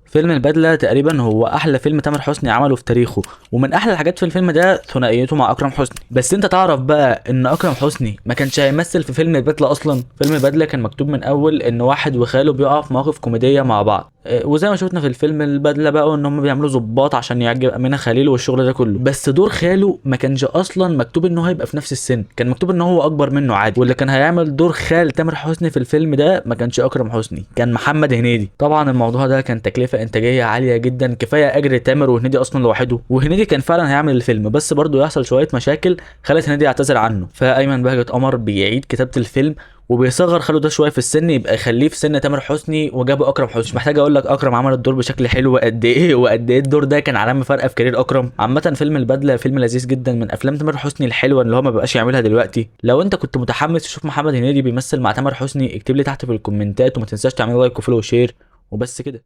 فيلم البدله تقريبا هو احلى فيلم تامر حسني عمله في تاريخه، ومن احلى الحاجات في الفيلم ده ثنائيته مع اكرم حسني. بس انت تعرف بقى ان اكرم حسني ما كانش هيمثل في فيلم البدله اصلا. فيلم البدله كان مكتوب من اول ان واحد وخاله بيقعوا في مواقف كوميديه مع بعض، وزي ما شفنا في الفيلم البدله بقى ان هم بيعملوا ضباط عشان يعجب امينه خليل والشغل ده كله. بس دور خاله ما كانش اصلا مكتوب ان هو هيبقى في نفس السن، كان مكتوب ان هو اكبر منه عادي. واللي كان هيعمل دور خال تامر حسني في الفيلم ده ما كانش اكرم حسني، كان محمد هنيدي. طبعا الموضوع ده كان تكلفه انتاجيه عاليه جدا، كفايه اجر تامر وهنيدي اصلا لوحده. وهنيدي كان فعلا هيعمل الفيلم، بس برضه يحصل شويه مشاكل خلت هنيدي يعتذر عنه. فايمن بهجت قمر بيعيد كتابه الفيلم وبيصغر خاله ده شويه في السن، يبقى يخليه في سن تامر حسني، وجابوا اكرم حسني. مش محتاج اقول لك اكرم عمل الدور بشكل حلو قد ايه، وقد ايه الدور ده كان علامه فارقه في كارير اكرم. عامه فيلم البدله فيلم لذيذ جدا، من افلام تامر حسني الحلوه اللي هو ما بقاش يعملها دلوقتي. لو انت كنت متحمس تشوف محمد هنيدي بيمثل مع تامر حسني، اكتب لي تحت في الكومنتات، وما تنساش تعمل لايك وفولو وشير. وبس كده.